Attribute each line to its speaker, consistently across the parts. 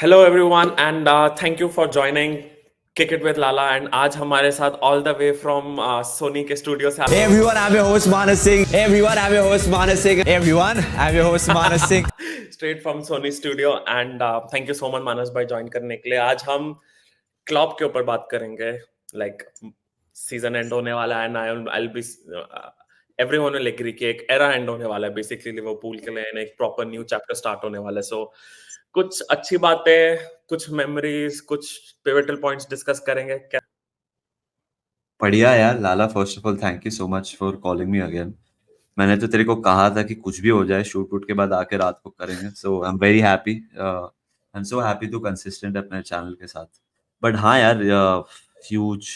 Speaker 1: Hello everyone and thank you for joining kick it with Lala and आज हमारे साथ all the way from Sony के studio से
Speaker 2: Hey everyone, I'm your host Manas Singh. Hey everyone, I'm your host Manas Singh. Hey everyone, I'm your host Manas Singh.
Speaker 1: Straight from Sony studio and thank you so much Manas भाई join करने के लिए। आज हम Klopp के ऊपर बात करेंगे। लाइक सीजन एंड होने वाला है and I be everyone will agree कि एक एरा एंड होने वाला है बेसिकली लिवरपूल के लिए and एक प्रॉपर न्यू चैप्टर स्टार्ट होने वाला है। सो कुछ अच्छी बातें, कुछ मेमोरीज, कुछ पिवटल पॉइंट्स डिस्कस करेंगे क्या?
Speaker 3: बढ़िया यार Lala, first of all thank you so much for calling me again. मैंने तो तेरे को कहा था कि कुछ भी हो जाए शूट वूट के बाद आके रात को करेंगे, so I am very happy. I am so happy to consistent अपने चैनल के साथ। बट हाँ यार, ह्यूज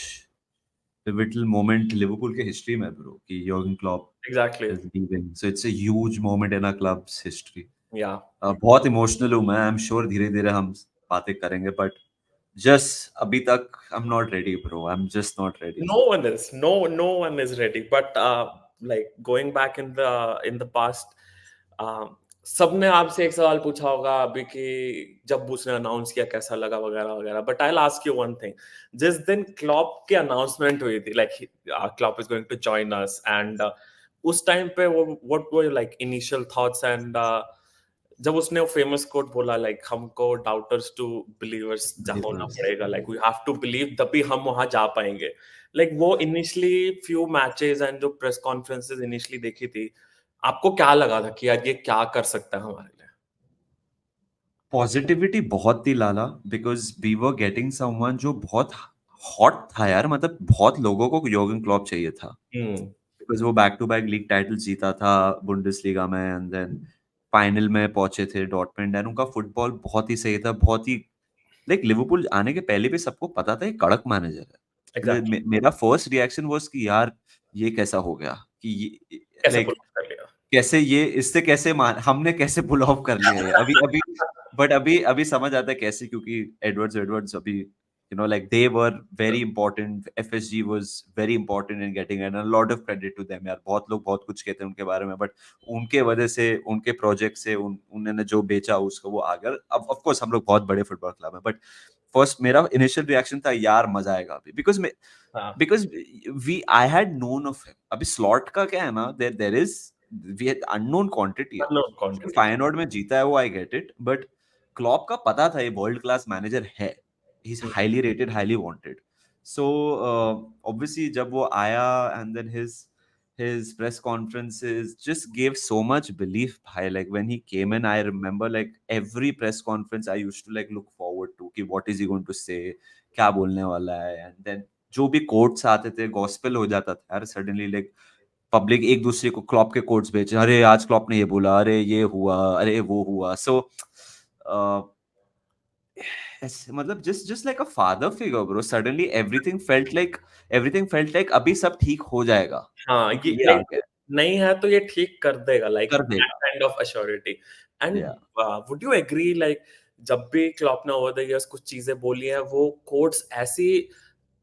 Speaker 3: पिवटल मोमेंट लिवरपूल के हिस्ट्री में ब्रो कि Jurgen Klopp
Speaker 1: exactly.
Speaker 3: Is leaving, so it's a huge moment in our club's history.
Speaker 1: Yeah
Speaker 3: बहुत emotional हूँ मैं, आई एम श्योर धीरे धीरे हम बातें करेंगे, बट जस्ट अभी तक I am not ready bro, I am just not ready.
Speaker 1: no one is ready but like going back in the past, सबने आपसे एक सवाल पूछा होगा अभी कि जब उसने अनाउंस किया कैसा लगा वगैरह वगैरह, but I will ask you one thing. जिस दिन क्लॉप की अनाउंसमेंट हुई थी like Klopp is going to join us and उस टाइम पे वो what were like initial thoughts and जब उसने वो फेमस कोट बोला लाइक हमको डाउटर्स टू बिलीवर्स होना पड़ेगा, like we have to believe तभी हम वहां जा पाएंगे। लाइक वो इनिशियली फ्यू मैचेस एंड जो प्रेस कॉन्फ्रेंसेस इनिशियली देखी थी, आपको क्या लगा था कि यार ये क्या कर सकता है हमारे लिए?
Speaker 3: पॉजिटिविटी बहुत थी Lala, because we were getting someone जो बहुत हॉट था यार, मतलब बहुत लोगों को योर्गन क्लॉप चाहिए था,
Speaker 1: हम्म।
Speaker 3: बिकॉज वो back to back league title जीता था बुंडेसलीगा में, एंड देन फाइनल में पहुंचे थे डॉर्टमुंड, एंड उनका फुटबॉल बहुत ही सही था, बहुत ही लाइक लिवरपूल आने के पहले भी सबको पता था ये कड़क मैनेजर है।
Speaker 1: एग्जैक्टली।
Speaker 3: मेरा फर्स्ट रिएक्शन वाज कि यार ये कैसा हो गया कि ये
Speaker 1: कैसे पुल
Speaker 3: लाइक
Speaker 1: कर लिया?
Speaker 3: कैसे ये इससे कैसे हमने कैसे पुल ऑफ कर लिया है अभी अभी, बट अभी अभी समझ आता है कैसे, क्योंकि एडवर्ड्स एडवर्ड्स अभी like they were very important, FSG was very important in getting and a lot of credit to them यार। बहुत लोग बहुत कुछ कहते हैं उनके बारे में, बट उनके वजह से, उनके प्रोजेक्ट से, उन्होंने जो बेचा उसको वो आ गया। अब ऑफ कोर्स हम लोग बहुत बड़े फुटबॉल क्लब है, बट फर्स्ट मेरा इनिशियल रिएक्शन था यार मजा आएगा अभी,
Speaker 1: हाँ।
Speaker 3: Because we I had none of him. अभी स्लॉट का क्या है ना, there is we had unknown quantity है।
Speaker 1: unknown
Speaker 3: उसने
Speaker 1: quantity।
Speaker 3: फायनोर्ड में जीता है वो, I get it, but Klopp का पता था ये वर्ल्ड क्लास मैनेजर है, he is highly rated, highly wanted. So obviously जब वो आया and then his press conferences just gave so much belief bhai, like when he came in I remember like every press conference I used to like look forward to कि what is he going to say, क्या बोलने वाला है, and then जो भी quotes आते थे gospel हो जाता था यार सडनली, लाइक पब्लिक एक दूसरे को क्लॉप के कोट्स भेजे, अरे आज क्लॉप ने ये बोला, अरे ये हुआ, अरे वो हुआ। सो मतलब just like a father figure bro, suddenly everything felt like अभी सब ठीक हो जाएगा,
Speaker 1: हाँ,
Speaker 3: क्योंकि
Speaker 1: ये
Speaker 3: ये आ
Speaker 1: लाइक
Speaker 3: गया है,
Speaker 1: नहीं है तो ये ठीक कर देगा, लाइक
Speaker 3: कर
Speaker 1: दैट
Speaker 3: देगा।
Speaker 1: Kind of assurity. एंड
Speaker 3: या
Speaker 1: वुड यू एग्री लाइक जब भी क्लॉप ने ओवर द इयर्स कुछ चीजें बोली हैं, वो कोट्स ऐसी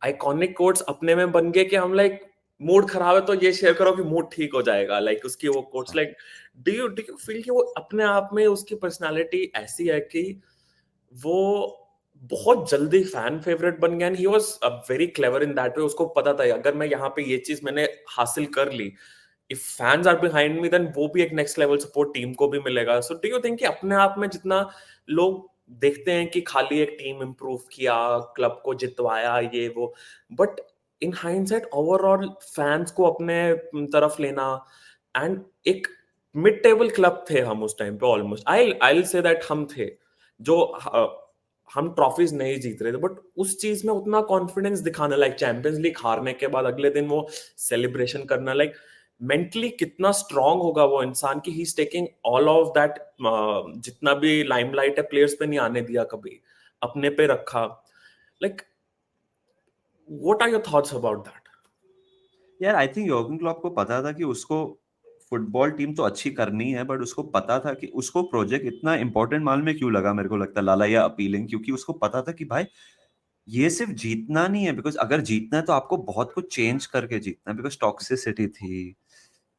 Speaker 1: आइकॉनिक कोट्स अपने में बन गए कि हम लाइक मूड खराब है तो ये शेयर करो कि मूड ठीक हो जाएगा, लाइक उसकी वो quotes like do you feel कि वो अपने आप में उसकी पर्सनालिटी ऐसी है कि वो बहुत जल्दी फैन फेवरेट बन गया and he was very clever in that way. उसको पता था अगर मैं यहाँ पे ये चीज मैंने हासिल कर ली, if fans are behind me then वो भी एक नेक्स्ट लेवल सपोर्ट टीम को भी मिलेगा। सो डू यू थिंक कि अपने आप में जितना लोग देखते हैं कि खाली एक टीम इंप्रूव किया, क्लब को जितवाया ये वो, but in hindsight overall fans को अपने तरफ लेना एंड एक मिड टेबल क्लब थे हम उस टाइम पे almost, I will say that हम थे जो हम ट्रॉफीज नहीं जीत रहे थे बट उस चीज में उतना कॉन्फिडेंस दिखाना, लाइक चैंपियंस लीग हारने के बाद अगले दिन वो सेलिब्रेशन करना, लाइक मेंटली कितना स्ट्रांग होगा वो इंसान कि he is taking all of that. जितना भी लाइमलाइट है प्लेयर्स पे नहीं आने दिया, कभी अपने पे रखा। Like what are your thoughts about that?
Speaker 3: यार आई थिंक योर्गन क्लॉप को पता था कि उसको फुटबॉल टीम तो अच्छी करनी है, बट उसको पता था कि उसको प्रोजेक्ट इतना इंपॉर्टेंट मालूम में क्यों लगा, मेरे को लगता है लाला, या अपीलिंग, क्योंकि उसको पता था कि भाई ये सिर्फ जीतना नहीं है, बिकॉज अगर जीतना है तो आपको बहुत कुछ चेंज करके जीतना है, बिकॉज टॉक्सिसिटी थी,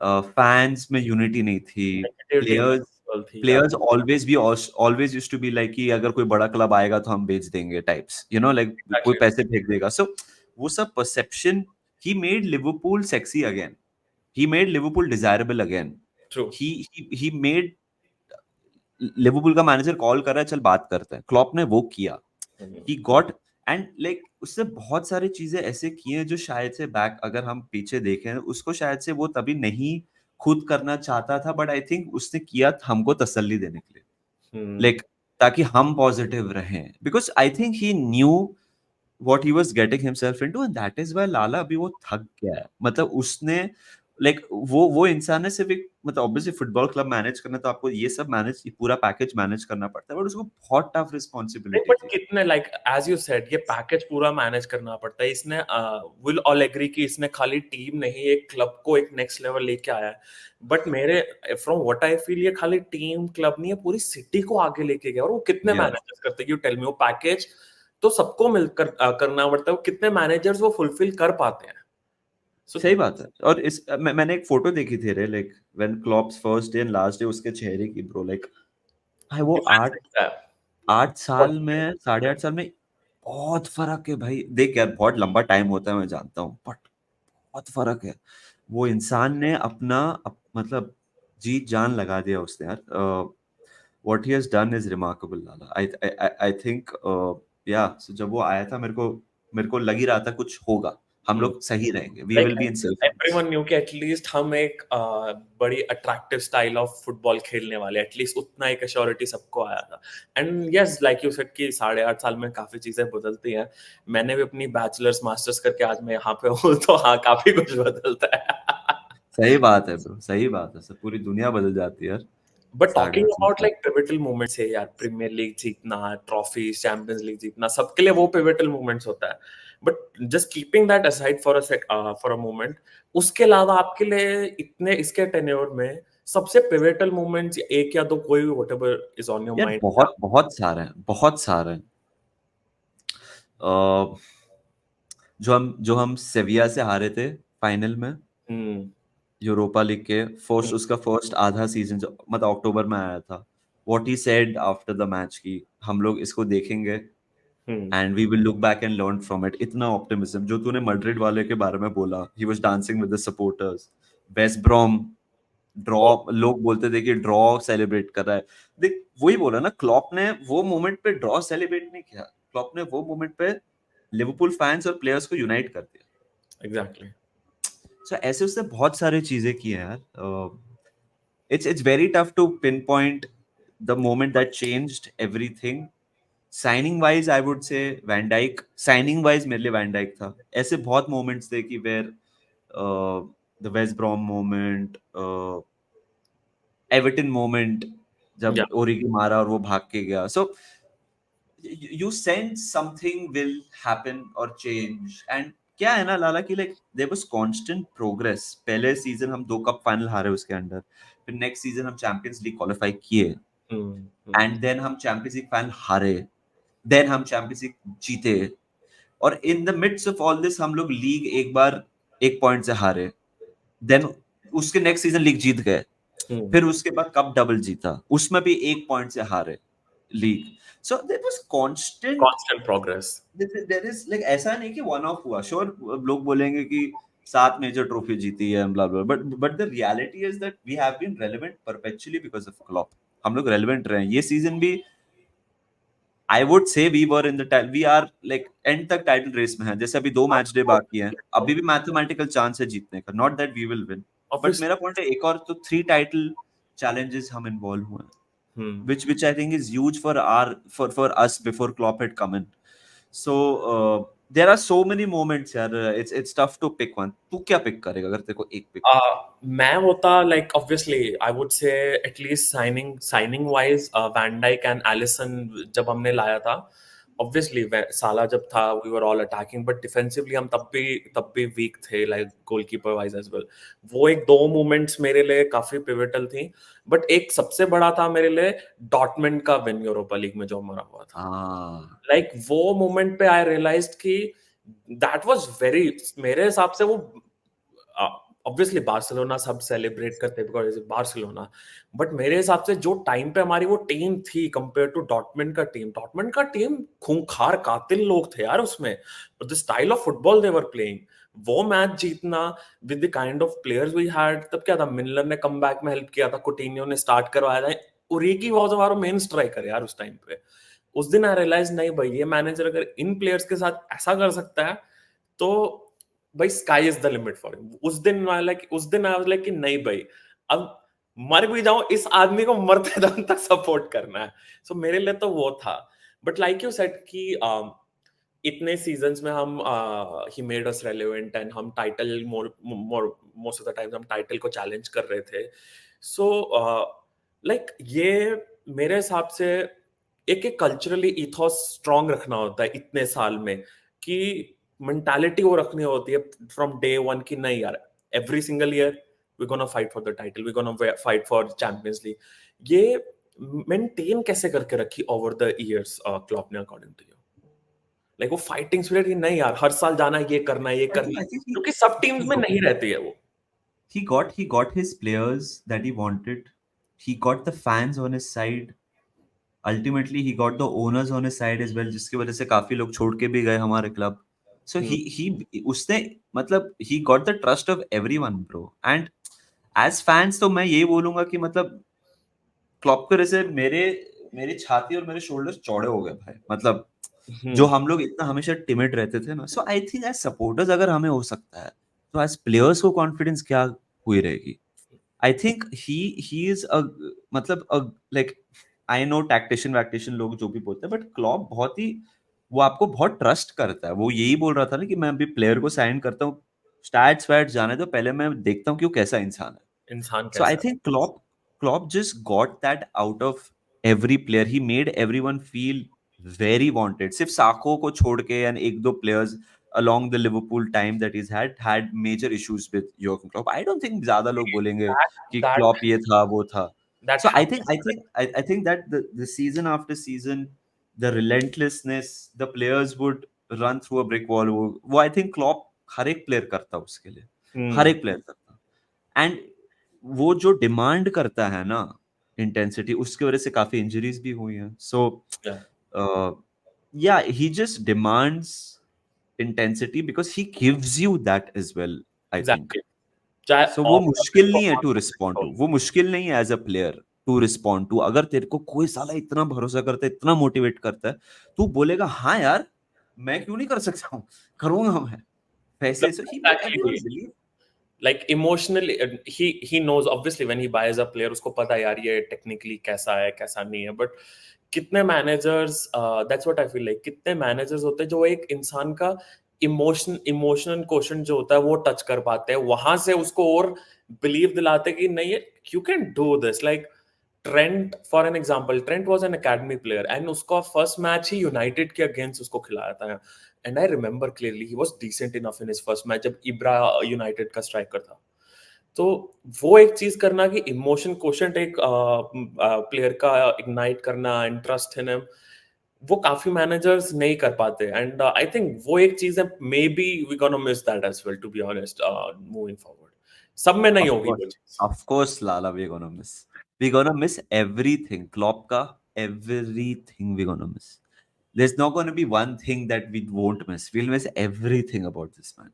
Speaker 3: फैंस में यूनिटी नहीं थी,
Speaker 1: नेगेटिविटी।
Speaker 3: प्लेयर्स
Speaker 1: Possible थी, yeah.
Speaker 3: players always used to be like कि अगर कोई बड़ा क्लब आएगा तो हम बेच देंगे types, you know, like कोई
Speaker 1: Exactly.
Speaker 3: पैसे फेंक देगा. So वो सब perception, he made Liverpool sexy again. He made Liverpool desirable again.
Speaker 1: True.
Speaker 3: He made Liverpool का मैनेजर कॉल कर रहा है, चल बात करते हैं. क्लॉप ने वो किया. He got एंड लाइक उससे बहुत सारी चीजें ऐसे की हैं जो शायद से बैक अगर हम पीछे देखें उसको शायद से वो तभी नहीं खुद करना चाहता था, बट आई थिंक उसने किया हमको तसल्ली देने के लिए, लाइक ताकि हम पॉजिटिव रहें, because I think he new what he was getting himself into, and that is why लाला अभी वो थक गया है. मतलब उसने लाइक वो इंसान है सिर्फ एक, मतलब ऑब्वियसली फुटबॉल क्लब मैनेज करना तो आपको ये सब मैनेज पूरा पैकेज मैनेज करना पड़ता है, बट उसको बहुत टफ रिस्पॉन्सिबिलिटी
Speaker 1: बट
Speaker 3: थी.
Speaker 1: कितने लाइक एज यू सेड ये पैकेज पूरा मैनेज करना पड़ता है. इसने विल ऑल एग्री कि इसने खाली टीम नहीं एक क्लब को एक नेक्स्ट लेवल लेके आया है. बट मेरे फ्रॉम व्हाट आई फील ये खाली टीम क्लब नहीं है, पूरी सिटी को आगे लेके गया. और वो कितने
Speaker 3: Yeah.
Speaker 1: मैनेजर्स करते हैं, यू टेल मी. वो पैकेज तो सबको मिलकर करना पड़ता है. वो कितने मैनेजर्स वो फुलफिल कर पाते हैं.
Speaker 3: सही बात है. और मैंने एक फोटो देखी थी रे, like when Klopp's first day and last day, उसके चेहरे की ब्रो, लाइक भाई वो 8 साल में 8.5 साल में बहुत फर्क है भाई. देख यार बहुत लंबा टाइम होता है मैं जानता हूँ, बट बहुत फर्क है. वो इंसान ने अपना मतलब जीत जान लगा दिया उसने यार. What he has done is remarkable Lala. I think या जब वो आया था मेरे को लग ही रहा था कुछ होगा, हम लोग सही रहेंगे, we will be in safe.
Speaker 1: Everyone knew कि एटलीस्ट हम एक बड़ी अट्रैक्टिव स्टाइल ऑफ फुटबॉल खेलने वाले, एटलीस्ट उतना एक एश्योरिटी सबको आया था. And yes like you said कि 8.5 साल में काफी चीजें बदलती हैं. मैंने भी अपनी बैचलर्स मास्टर्स करके आज मैं यहाँ पे हूँ, तो हाँ काफी कुछ बदलता है.
Speaker 3: सही बात है ब्रो, सही बात है. सब पूरी दुनिया बदल जाती है यार.
Speaker 1: बट टॉकिंग
Speaker 3: 8.5
Speaker 1: अबाउट
Speaker 3: साल.
Speaker 1: लाइक पिवटल मोमेंट्स है यार, प्रीमियर लीग जीतना, ट्रॉफी, चैंपियंस लीग जीतना, सबके लिए वो पिवटल मोमेंट्स होता है. But just keeping that aside for a moment, उसके अलावा आपके लिए इतने इसके टेन्योर में सबसे पिवटल मोमेंट्स एक या दो कोई भी व्हाटएवर इज ऑन योर
Speaker 3: यार
Speaker 1: माइंड?
Speaker 3: बहुत बहुत सारे हैं, बहुत सारे हैं. जो हम सेविया से हारे थे फाइनल में यूरोपा लीग के फर्स्ट, उसका फर्स्ट आधा सीजन जो मतलब अक्टूबर में आया था. What he said after the match की हम लोग इसको देखेंगे and we will look back and learn from it. इतना ऑप्टिमिज्म जो तूने मैड्रिड वाले के बारे में बोला, he was dancing with the supporters. West Brom draw, लोग बोलते थे कि ड्रॉ सेलिब्रेट कर रहा है. देख वही बोला ना, क्लॉप ने वो मोमेंट पे ड्रॉ सेलिब्रेट नहीं किया, क्लॉप ने वो मोमेंट पे लिवरपूल फैंस और प्लेयर्स को यूनाइट कर दिया.
Speaker 1: एग्जैक्टली.
Speaker 3: सो ऐसे उसने बहुत सारी चीजें की हैं यार. It's very tough to pinpoint the moment that changed everything. Signing wise, I would say Van Dijk. Signing wise, मेरे लिए Van Dijk था. ऐसे बहुत moments थे कि where the West Brom moment, Everton moment, जब ओरिगी मारा और वो भाग के गया. So you sense something will happen or change. And क्या है ना लाला की like there was constant progress. पहले सीजन हम 2 कप फाइनल हारे उसके अंडर, फिर नेक्स्ट सीजन हम चैंपियंस लीग क्वालिफाई किए, एंड देन हम चैंपियंस लीग फाइनल हारे, देन हम चैंपियंस लीग जीते, और in the mids of all this हम लोग लीग एक बार 1 पॉइंट से हारे, देन उसके नेक्स्ट सीजन लीग जीत गए, फिर उसके बाद कप डबल जीता, उसमें भी 1 पॉइंट से हारे league. So there was constant
Speaker 1: progress.
Speaker 3: There is like ऐसा नहीं कि वन ऑफ हुआ. श्योर लोग बोलेंगे कि 7 मेजर ट्रॉफी जीती है blah blah, but the reality is that we have been relevant perpetually because of Klopp. हम लोग relevant रहे हैं. ये सीजन भी I would say we were in the title, we are like end तक title race में है. जैसे अभी 2 मैच डे बाकी हैं, अभी भी मैथमेटिकल चांस है जीतने का. Not that we will win, but मेरा पॉइंट है एक और तो 3 टाइटल चैलेंजेस हम इन्वॉल्व हुए हैं. Which I think is huge for us before Klopp had come in. So there are so many moments here. It's tough to pick one. तू क्या pick करेगा अगर तेरे को एक pick?
Speaker 1: मैं होता like obviously I would say at least signing wise Van Dijk and Alisson जब हमने लाया था, obviously साला जब था we were all attacking, but defensively हम तब भी weak थे like goalkeeper wise as well. वो एक 2 moments मेरे लिए काफी pivotal थी. बट एक सबसे बड़ा था मेरे लिए डॉर्टमंड का विन यूरोपा लीग में जो हमारा हुआ था. लाइक वो मोमेंट पे आई रियलाइज्ड कि दैट वाज वेरी, मेरे हिसाब से वो ऑब्वियसली बार्सिलोना सब सेलिब्रेट करते हैं बिकॉज इट्स बार्सिलोना, बट मेरे हिसाब से जो टाइम पे हमारी वो टीम थी कंपेयर टू डॉर्टमुंड का टीम खूंखार कातिल लोग थे यार उसमें, the style of football they were playing, वो मैच जीतना with the kind of players we had, तब क्या था, मिलर ने कमबैक में हेल्प किया था, कुटिन्यो ने स्टार्ट करवाया था, ओरिगी वाज आवर मेन स्ट्राइकर यार उस टाइम पे। उस दिन आई रियलाइज नहीं भाई ये मैनेजर अगर इन प्लेयर्स के साथ ऐसा कर सकता है तो भाई sky is the limit for him. उस दिन आई वाज लाइक कि नहीं भाई, अब मर भी जाऊं इस आदमी को मरते दम तक सपोर्ट करना है। सो मेरे लिए तो वो था। बट लाइक यू सेड कि इतने सीजन्स में हम he made us relevant and हम title most of the times हम टाइटल को चैलेंज कर रहे थे। सो लाइक ये मेरे हिसाब से एक एक कल्चरली इथोस स्ट्रांग रखना होता है इतने साल में, कि मेंटालिटी वो रखनी होती है फ्रॉम डे वन की नहीं यार, every single year we gonna fight for the title, we gonna fight for champions league. ये मेंटेन कैसे करके रखी ओवर द इयर्स क्लॉप ने अकॉर्डिंग टू यू? लाइक वो फाइटिंग स्पिरिट ही नहीं यार, हर साल जाना है, ये करना है, ये करना
Speaker 3: I
Speaker 1: है,
Speaker 3: think
Speaker 1: क्योंकि सब टीम्स
Speaker 3: he
Speaker 1: में
Speaker 3: got,
Speaker 1: नहीं रहती है वो।
Speaker 3: he got his players that he wanted. He got the fans on his side. Ultimately, he got the owners on his side as well, जिसकी वजह से काफी लोग छोड़ के भी गए हमारे क्लब. So he उसने मतलब he got the trust of everyone, bro. And as fans तो मैं ये बोलूंगा कि मतलब क्लॉप की वजह से मेरी छाती और मेरे शोल्डर्स चौड़े हो गए भाई. मतलब जो हम लोग इतना हमेशा टिमिड रहते थे ना. सो आई थिंक एज सपोर्टर्स अगर हमें हो सकता है तो एज प्लेयर्स को कॉन्फिडेंस क्या हुई रहेगी. आई थिंक ही इज अ मतलब लाइक आई नो टैक्टिशियन वैक्टिशियन लोग जो भी बोलते हैं, बट क्लॉप बहुत ही वो आपको बहुत ट्रस्ट करता है. वो यही बोल रहा था ना कि मैं अभी प्लेयर को साइन करता हूँ, स्टैट्स वैट्स जाने तो पहले मैं देखता हूँ कि वो कैसा इंसान है.
Speaker 1: इंसान
Speaker 3: So I
Speaker 1: कैसा
Speaker 3: think Klopp just got that out of every player. He made everyone feel very wanted. सिर्फ साको को छोड़ के and एक दो players along the Liverpool time that he's had major issues with Jurgen Klopp. I don't think ज्यादा लोग
Speaker 1: है?
Speaker 3: बोलेंगे कि
Speaker 1: that
Speaker 3: Klopp ये था वो था.
Speaker 1: that
Speaker 3: So
Speaker 1: happens.
Speaker 3: I think that the season after season, the relentlessness, the players would run through a brick wall. वो I think Klopp हर एक player करता उसके लिए, हर एक player करता. एंड वो जो डिमांड करता है ना इंटेंसिटी, उसकी वजह से काफी इंजरीज भी हुई हैं. So
Speaker 1: Yeah,
Speaker 3: yeah he just demands intensity because he gives you that as well, I think.
Speaker 1: exactly. चाहे
Speaker 3: सो वो
Speaker 1: ऑफ द
Speaker 3: मुश्किल
Speaker 1: पिच
Speaker 3: नहीं है टू रिस्पॉन्ड
Speaker 1: हो।
Speaker 3: टू, वो मुश्किल नहीं है as a player to respond to. अगर तेरे को कोई साला इतना भरोसा करता है, इतना मोटिवेट करता है, तू बोलेगा हाँ यार मैं क्यों नहीं कर सकता हूँ, करूंगा मैं वैसे. So he made
Speaker 1: Actually,
Speaker 3: everyone believe.
Speaker 1: like emotionally he knows obviously when he buys a player उसको पता है यार ये टेक्निकली कैसा है कैसा नहीं है. बट कितने managers, that's what I feel like, कितने मैनेजर्स होते हैं जो एक इंसान का इमोशनल क्वेश्चन जो होता है वो टच कर पाते हैं, वहां से उसको और बिलीव दिलाते हैं कि नहीं you can do this. Like Trent for an example, Trent was an academy player and उसका फर्स्ट मैच ही यूनाइटेड के अगेंस्ट उसको खिलाया था. And I remember clearly he was decent enough in his first match जब Ibra United का striker था. तो वो एक चीज करना कि इमोशन क्वोशंट एक प्लेयर का इग्नाइट करना, इंटरेस्ट इन हिम, वो काफी मैनेजर्स नहीं कर पाते. एंड आई थिंक वो एक चीज है, maybe we gonna miss that as well to be honest moving forward. सब में नहीं
Speaker 3: Of
Speaker 1: होगी
Speaker 3: course,
Speaker 1: वो चीज.
Speaker 3: of course, Lala, we're gonna miss. We're gonna miss everything. Klopp ka, everything we're gonna miss. There's not gonna be one thing that we won't miss. We'll miss everything about this man.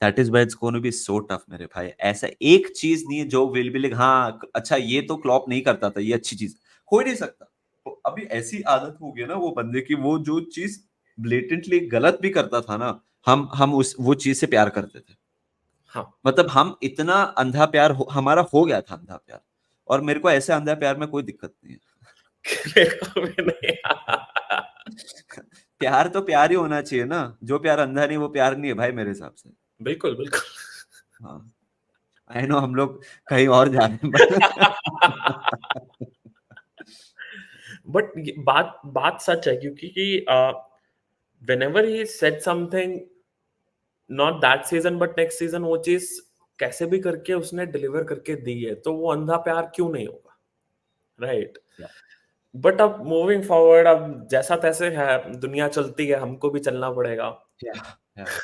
Speaker 3: That is why it's going to be so tough, मेरे भाई. ऐसा एक चीज नहीं है जो will be like हाँ अच्छा ये तो क्लॉप नहीं करता था, ये अच्छी चीज हो ही नहीं सकता. तो अभी ऐसी आदत हो गई है ना वो बंदे की, वो जो चीज ब्लेटेंटली गलत भी करता था ना, हम उस वो चीज से प्यार करते थे.
Speaker 1: हाँ.
Speaker 3: मतलब हम इतना अंधा प्यार हमारा हो गया था अंधा प्यार. और मेरे को ऐसे अंधा प्यार में कोई दिक्कत नहीं है.
Speaker 1: मेरे को भी नहीं.
Speaker 3: प्यार तो प्यार ही होना चाहिए ना. जो प्यार अंधा नहीं वो प्यार नहीं है भाई मेरे हिसाब से.
Speaker 1: बिल्कुल बिल्कुल.
Speaker 3: हाँ आई नो हम लोग कहीं और जा रहे हैं but
Speaker 1: बट बात बात सच है क्योंकि whenever he said something not that season but next season वो चीज कैसे भी करके उसने डिलीवर करके दी है, तो वो अंधा प्यार क्यों नहीं होगा, राइट?
Speaker 3: Yeah.
Speaker 1: बट अब मूविंग फॉरवर्ड, अब जैसा तैसे है, दुनिया चलती है, हमको भी चलना पड़ेगा.
Speaker 3: Yeah. Yeah.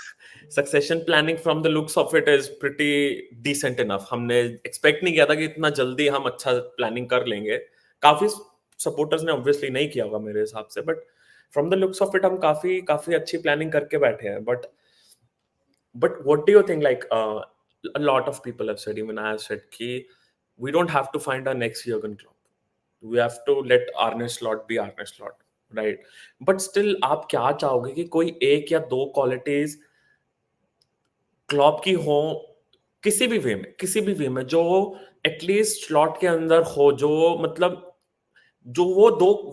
Speaker 1: Succession planning from the looks of it is pretty decent enough. हमने एक्सपेक्ट नहीं किया था कि इतना जल्दी हम अच्छा प्लानिंग कर लेंगे. काफी सपोर्टर्स ने ऑब्वियसली नहीं किया होगा मेरे हिसाब से, but from the looks of it हम काफी काफी अच्छी प्लानिंग करके बैठे हैं. But what do you think, like a lot of people have said, even I have said, कि we don't have to find our next Jurgen Klopp. We have to let Arne Slot be Arne Slot, right? But still, आप क्या चाहोगे कि कोई एक या दो qualities Klopp की हो, किसी भी वे में जो एटलीस्ट स्लॉट के अंदर हो, जो मतलब जो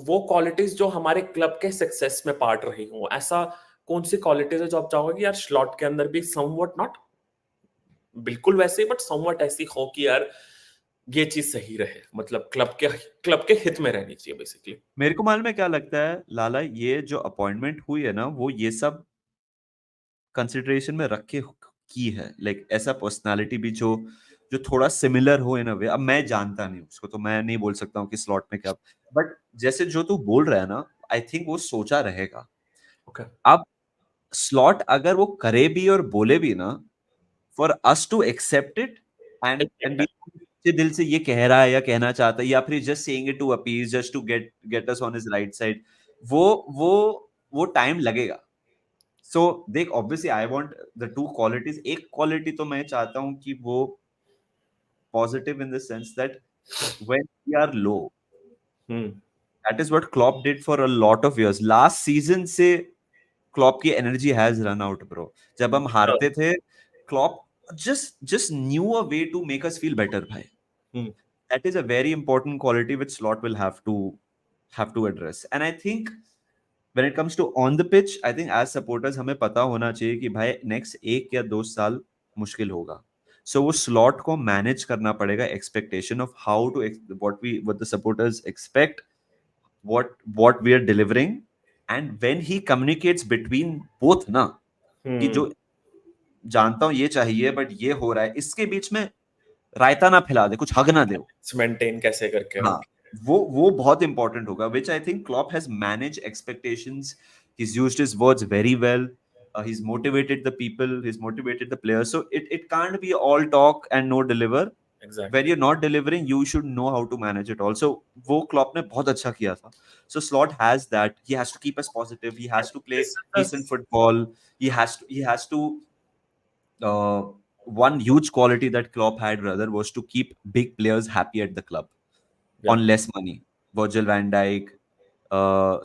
Speaker 1: वो क्वालिटीज जो हमारे क्लब के सक्सेस में पार्ट रही हो. ऐसा कौन सी क्वालिटीज है जो आप चाहोगे कि यार स्लॉट के अंदर भी समवट, नॉट बिल्कुल वैसे, बट समवट ऐसी हो कि यार ये चीज सही रहे, मतलब क्लब के हित में रहनी चाहिए बेसिकली.
Speaker 3: मेरे को मालूम है क्या लगता है लाला, ये जो अपॉइंटमेंट हुई है ना, वो ये सब कंसिडरेशन में रख के की है. लाइक ऐसा पर्सनालिटी भी जो जो थोड़ा सिमिलर हो इन अ वे. अब मैं जानता नहीं उसको, तो मैं नहीं बोल सकता हूँ कि स्लॉट में क्या, बट जैसे जो तू बोल रहा है ना, आई थिंक वो सोचा रहेगा.
Speaker 1: ओके.
Speaker 3: अब स्लॉट अगर वो करे भी और बोले भी ना, for us to accept it and be दिल से ये कह रहा है या कहना चाहता है, या फिर just saying it to appease, just to get us on his right side, वो वो वो टाइम लगेगा. सो देख, obviously I want the two qualities. एक क्वालिटी तो मैं चाहता हूं कि वो positive in the sense that when we are low,
Speaker 1: hmm.
Speaker 3: That is what Klopp did for a lot of years. Last season से क्लॉप की energy has run out bro. जब हम हारते थे, Klopp just knew a way to make us feel better bhai.
Speaker 1: Hmm.
Speaker 3: That is a very important quality which Slot will have to address. And I think when it comes to on the pitch, I think as supporters हमें पता होना चाहिए कि भाई next 1 या 2 साल मुश्किल होगा. So वो Slot को manage करना पड़ेगा, expectation of how to what the supporters expect, what we are delivering, and when he communicates between both ना, कि
Speaker 1: हम्म.
Speaker 3: जो जानता हूँ ये चाहिए बट ये हो रहा है, इसके बीच में रायता ना फैला दे, कुछ हग ना दे.
Speaker 1: मेंटेन कैसे करके.
Speaker 3: हाँ, वो बहुत इंपॉर्टेंट होगा, which I think Klopp has managed expectations. He's used his words very well. He's motivated the people. He's motivated the players. So it can't be all talk and no deliver.
Speaker 1: Exactly.
Speaker 3: When you're not delivering, you should know how to manage it. Also, वो Klopp ने बहुत अच्छा किया था. So Slot has that. He has to keep us positive. He has to play decent football. He has to one huge quality that Klopp had, rather, was to keep big players happy at the club on less money. Virgil van Dijk,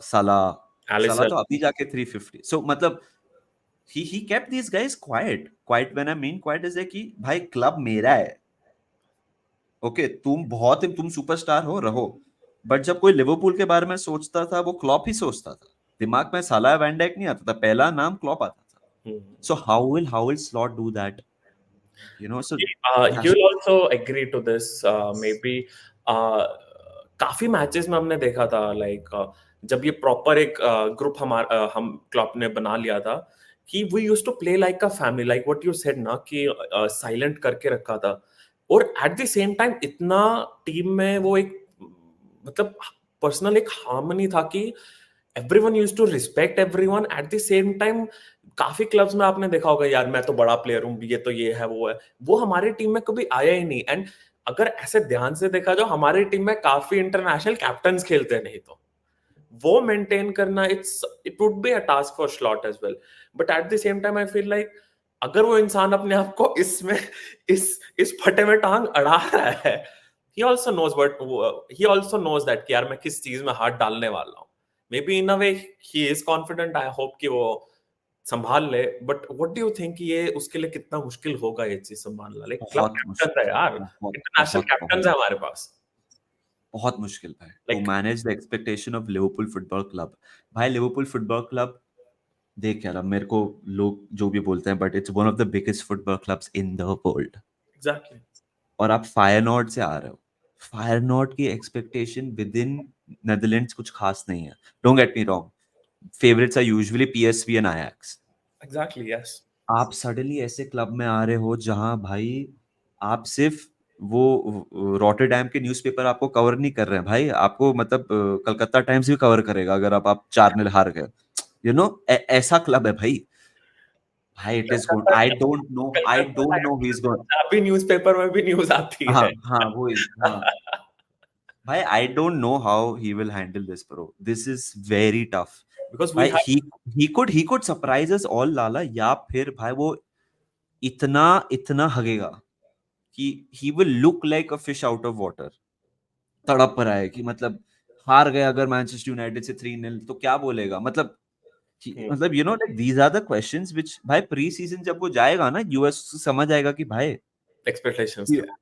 Speaker 3: Salah. Salah तो अभी जाके 350. So मतलब he kept these guys quiet. Quiet when I mean quiet is like कि भाई club मेरा है. Okay, तुम superstar हो, रहो. बट जब कोई लिवरपूल के बारे में सोचता था, वो क्लॉप ही सोचता था. दिमाग में साला वैन डाइक नहीं आता था, पहला नाम क्लॉप आता था. So how will Slot do that? So
Speaker 1: you'll also agree to this, maybe. काफी मैचेस में हमने देखा था, लाइक जब ये प्रॉपर एक ग्रुप हम क्लब ने बना लिया था कि we used to play like a family, like what you said ना, कि साइलेंट करके रखा था. और एट द सेम टाइम इतना टीम में वो एक मतलब पर्सनल एक हार्मनी था कि everyone used to respect everyone. At the same time काफी क्लब्स में आपने देखा होगा, यार मैं तो बड़ा प्लेयर हूँ, ये है, वो हमारी टीम में कभी आया ही नहीं. एंड अगर ऐसे ध्यान से देखा जाओ, हमारी टीम में काफी इंटरनेशनल कैप्टन्स खेलते हैं, नहीं तो वो मेंटेन करना it would be a task for Slot as well. But at the same time I feel like अगर वो इंसान अपने आप को इसमें इस फटे में टांग अड़ा रहा है, he also knows that कि यार मैं किस चीज में हाथ डालने वाला हूँ. Maybe in a way he is confident. I hope कि वो संभाल ले. But what do you think कि ये उसके लिए कितना मुश्किल होगा ये चीज संभालना? लाइक क्लब
Speaker 3: बहुत
Speaker 1: कैप्टन है यार, इंटरनेशनल कैप्टन है हमारे पास.
Speaker 3: बहुत मुश्किल है to manage the expectation of Liverpool Football Club. भाई लिवरपूल फुटबॉल क्लब देख यार, अब मेरे को लोग जो भी बोलते हैं, but it's one of the biggest football clubs in the world.
Speaker 1: Exactly.
Speaker 3: और आप फायरनॉर्ड से आ रहे हो. फायरनॉर्ड की एक्सपेक्टेशन विद इन नेदरलैंड्स कुछ खास नहीं है. Don't get me wrong, favourites are usually PSV and Ajax.
Speaker 1: Exactly. Yes.
Speaker 3: आप सडनली ऐसे क्लब में आ रहे हो जहां भाई आप सिर्फ वो रॉटरडैम के न्यूज़पेपर आपको कवर नहीं कर रहे हैं भाई, आपको मतलब कलकत्ता टाइम्स भी कवर करेगा अगर आप 4-0 हार गए. ऐसा क्लब है भाई. भाई it is good.
Speaker 1: Calcutta
Speaker 3: I don't know. I don't know who is going.
Speaker 1: अभी न्यूज़पेपर में भी न्यूज़ आती
Speaker 3: हाँ
Speaker 1: है।
Speaker 3: हाँ वही हाँ भाई I don't know how he will handle this, bro. This is very tough.
Speaker 1: Because we
Speaker 3: भाई
Speaker 1: have
Speaker 3: he could surprise us all, लाला, या फिर भाई वो इतना इतना हगेगा कि he will look like a fish out of water. तड़प पर आए कि मतलब हार गए अगर मैनचेस्टर यूनाइटेड से 3-0 तो क्या बोलेगा, मतलब मतलब you know like these are the questions which भाई प्री सीजन जब वो जाएगा ना यूएस समझ आएगा कि भाई
Speaker 1: expectations
Speaker 3: ये
Speaker 1: क्या है।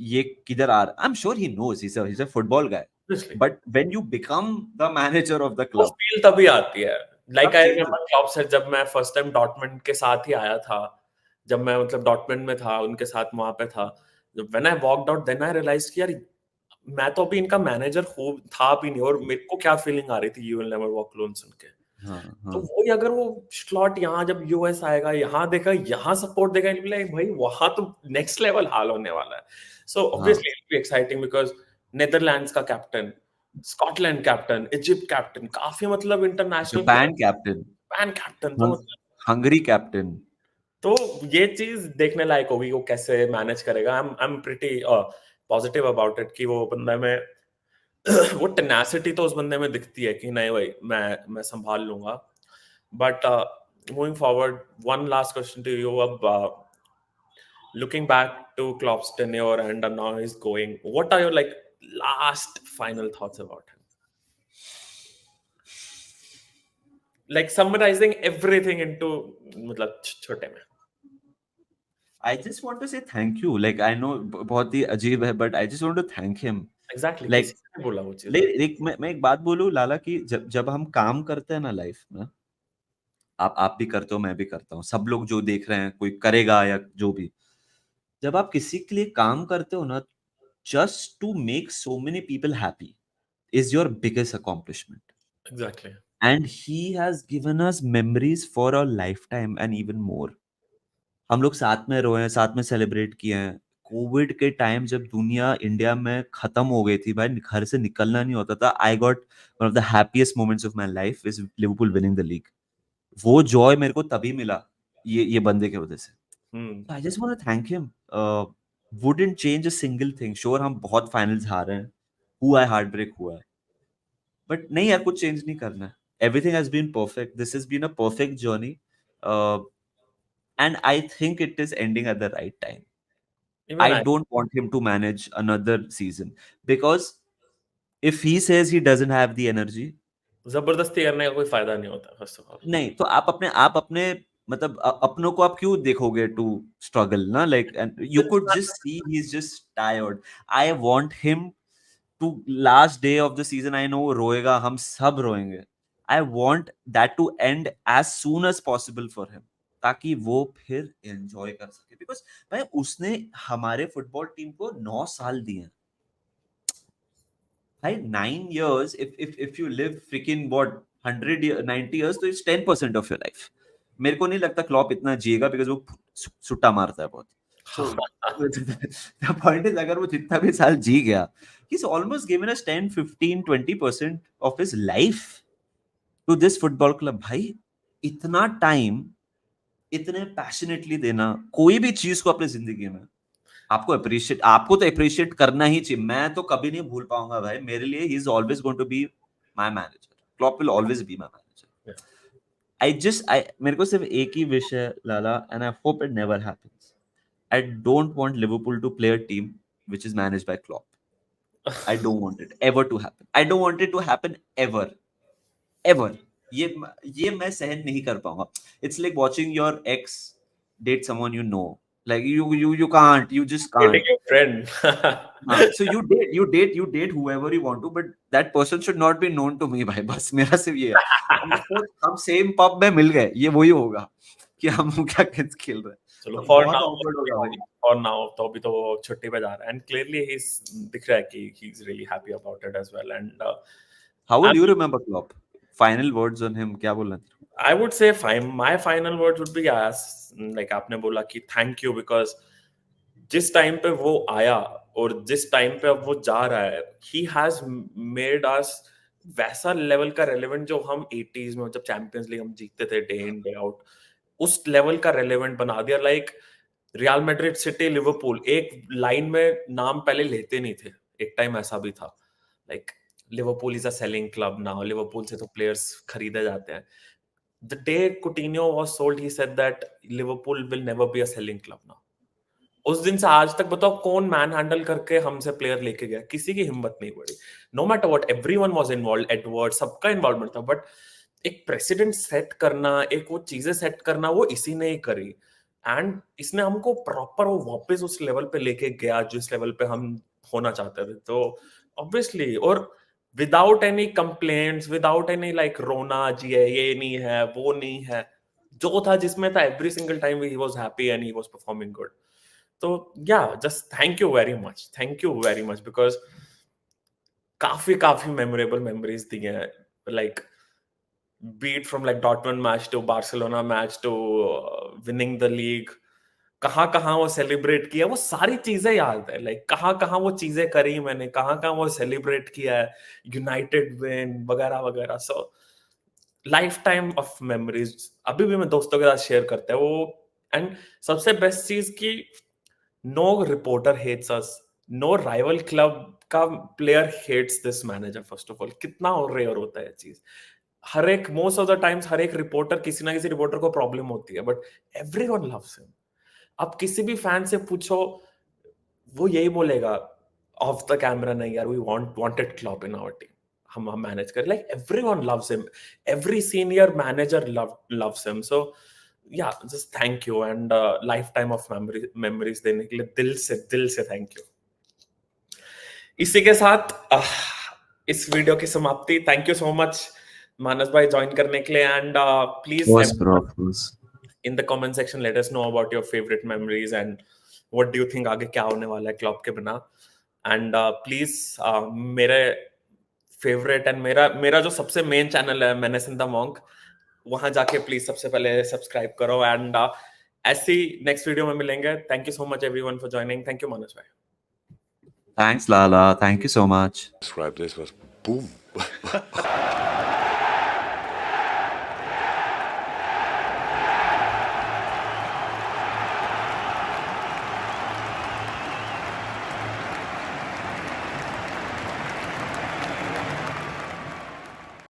Speaker 3: ये किधर आ रहा, I am sure he knows he is a football guy,
Speaker 1: Obviously,
Speaker 3: but when you become the manager of the
Speaker 1: वो
Speaker 3: क्लब
Speaker 1: फील तभी आती है। लाइक
Speaker 3: तब
Speaker 1: आई
Speaker 3: चेंज
Speaker 1: रिमेम्बर क्लॉप से जब मैं फर्स्ट टाइम डॉर्टमुंड के साथ ही आया था, जब मैं मतलब डॉर्टमुंड में था, उनके साथ वहाँ पे था। When I walked out then I realized कि यार मैं तो अभी इनका मैनेजर हो था भी नहीं और मेरे को क्या फीलिंग आ रही थी you will never walk alone सुन के।
Speaker 3: हाँ
Speaker 1: तो
Speaker 3: हाँ
Speaker 1: वही अगर वो स्लॉट यहाँ जब यूएस आएगा, यहाँ देखा, यहाँ सपोर्ट देगा, लाइक भाई वहां तो नेक्स्ट लेवल हाल होने वाला है। सो
Speaker 3: हाँ
Speaker 1: obviously it be exciting because Netherlands का captain, Scotland captain, Egypt captain, काफी मतलब इंटरनेशनल
Speaker 3: जापान कैप्टन,
Speaker 1: पैन कैप्टन, तो
Speaker 3: हंगरी कैप्टन।
Speaker 1: तो ये चीज देखने लायक होगी वो कैसे मैनेज करेगा। I am pretty positive about it कि वो बंदा में वो टेनासिटी तो उस बंदे में दिखती है कि नहीं भाई मैं संभाल लूंगा। But moving forward, one last question to you. अब looking back to Klopp's tenure and now he's going, what are your like last final thoughts about him? Like summarizing everything into मतलब छोटे में।
Speaker 3: I just want to say thank you. Like I know बहुत ही अजीब है, but I just want to thank him.
Speaker 1: Exactly,
Speaker 3: Like
Speaker 1: किसी ने बोला वो चीज।
Speaker 3: एक मैं एक बात बोलूं लाला कि जब जब हम काम करते हैं ना लाइफ में, आप भी करते हो मैं भी करता हूँ, सब लोग जो देख रहे हैं कोई करेगा या जो भी, जब आप किसी के लिए काम करते हो ना, just to make so many people happy is your biggest accomplishment,
Speaker 1: Exactly.
Speaker 3: And he has given us memories for a life time and even more. हम लोग साथ में रोए हैं, साथ में सेलिब्रेट किए हैं। कोविड के टाइम जब दुनिया इंडिया में खत्म हो गई थी भाई, घर से निकलना नहीं होता था, I got one of the happiest moments of my life is Liverpool winning the league. वो जॉय मेरे को तभी मिला, ये बंदे की वजह से।
Speaker 1: Hmm.
Speaker 3: I just want to thank him. Wouldn't change a single thing. Sure हम बहुत फाइनल्स हारे हैं, हुआ है, हार्ट ब्रेक हुआ है, बट नहीं यार कुछ चेंज नहीं करना है। Everything has been perfect, this has been a perfect journey, and I think it is ending at the right time.
Speaker 1: Even
Speaker 3: I
Speaker 1: I,
Speaker 3: don't want him to manage another season because if he says he doesn't have the energy,
Speaker 1: जबरदस्ती करने का कोई फायदा नहीं होता first of all.
Speaker 3: नहीं तो आप अपने मतलब अपनों को आप क्यों देखोगे टू स्ट्रगल ना, like and you could just see he is just tired. I want him to last day of the season, I know रोएगा, हम सब रोएंगे, I want that to end as soon as possible for him, ताकि वो फिर enjoy कर सके, because भाई उसने हमारे फुटबॉल टीम को 9 साल दिए हैं भाई। 9 years, if you live freaking what 190 years, तो it's 10% of your life. मेरे को नहीं लगता क्लॉप इतना जिएगा, बिकॉज वो सुट्टा मारता है बहुत। So the point is, अगर वो जितना भी साल जी गया, he's almost given us 10, 15, 20% of his life to this football club. भाई इतना टाइम, इतने पैशनेटली देना कोई भी चीज को अपनी जिंदगी में, आपको तो अप्रिशिएट करना ही चाहिए। मैं तो कभी नहीं भूल पाऊंगा भाई, मेरे लिए he is always going to be my manager, Klopp will always be my manager.
Speaker 1: Yeah.
Speaker 3: I मेरे को सिर्फ एक ही विश है Lala, and I hope it never happens. I don't want Liverpool to play a team which is managed by Klopp. I don't want it ever to happen, I don't want it to happen ever ever. ये मैं सहन नहीं कर पाऊंगा। It's like watching your ex date someone you know, like you can't, you just
Speaker 1: Dating
Speaker 3: can't.
Speaker 1: your friend.
Speaker 3: So you date whoever you want to, but that person should not be known to me भाई, बस मेरा सिर्फ ये है। हम same pub में मिल गए, ये वही होगा कि हम क्या खेल रहे हैं,
Speaker 1: चलो
Speaker 3: तो
Speaker 1: फॉर
Speaker 3: बहुत
Speaker 1: नाउ,
Speaker 3: awkward होगा भाई।
Speaker 1: फॉर नाउ तो अभी तो वो छुट्टी पे जा रहा है एंड क्लियरली ही दिख रहा है कि he is really happy about it as well and
Speaker 3: How will you remember Klopp? Final words on him, क्या बोलना था?
Speaker 1: I would say fine. My final words would be as like आपने बोला कि thank you because जिस time पे वो आया और जिस टाइम पे अब वो जा रहा है, he has made us वैसा लेवल का रेलेवेंट जो हम 80s में जब चैंपियंस लीग हम जीतते थे डे इन डे आउट, उस लेवल का रेलेवेंट बना दिया। Like real Madrid, city, Liverpool एक लाइन में नाम पहले लेते नहीं थे, एक टाइम ऐसा भी था। Like Liverpool is a sailing club now, Liverpool से तो प्लेयर्स खरीदे जाते हैं। The day Coutinho was sold, he said that Liverpool will never be a selling club now. उस दिन से आज तक बताओ कौन मैन हैंडल करके हमसे प्लेयर लेके गया? किसी की हिम्मत नहीं पड़ी। No matter what, everyone was involved, Edward सबका इन्वॉल्वमेंट था, बट एक प्रेसिडेंट सेट करना, एक वो चीजें सेट करना, वो इसी ने ही करी। एंड इसने हमको प्रॉपर वो वापस उस लेवल पे लेके गया जिस लेवल पे हम होना चाहते थे। तो ऑब्वियसली, और without any complaints, without any like रोना जी है, ये नहीं है, वो नहीं है, जो था जिसमें था, every single time he was happy and he was performing good. तो या just thank you very much because काफी काफी मेमोरेबल मेमोरीज दी हैं। Like beat from like Dortmund match to Barcelona match to winning the league, कहाँ कहाँ वो celebrate किया, वो सारी चीजें याद है। लाइक कहाँ कहाँ वो चीजें करी मैंने, कहाँ कहाँ वो सेलिब्रेट किया है, यूनाइटेड विन वगैरह वगैरह। So life time of memories अभी भी मैं दोस्तों के साथ शेयर करते हैं वो। एंड सबसे बेस्ट चीज की, no reporter hates us, no rival club का player hates this manager. First of all, कितना और रेयर होता है चीज। हर एक मोस्ट ऑफ द टाइम्स हर एक रिपोर्टर, किसी ना किसी रिपोर्टर को प्रॉब्लम होती है, बट एवरीवन लव्स हिम। आप किसी भी फैन से पूछो, वो यही बोलेगा ऑफ द कैमरा, नहीं यार, we wanted club in our team, हम मैनेज करें। Like everyone loves him, every senior manager loves him. So yeah just thank you, and lifetime of memories देने के लिए दिल से थैंक यू। इसी के साथ इस वीडियो की समाप्ति। Thank you so much Manas भाई ज्वाइन करने के लिए, and please in the comment section let us know about your favorite memories and what do you think आगे क्या होने वाला है क्लब के बिना। एंड प्लीज मेरे फेवरेट एंड मेरा जो सबसे मेन चैनल है मेनेस इन द मॉन्क, वहां जाके प्लीज सबसे पहले सब्सक्राइब करो। एंड ऐसी नेक्स्ट वीडियो में मिलेंगे। Thank you so much everyone for joining. Thank you Manas भाई।
Speaker 3: Thanks, Lala. Thank you so much.
Speaker 4: Describe this was boom.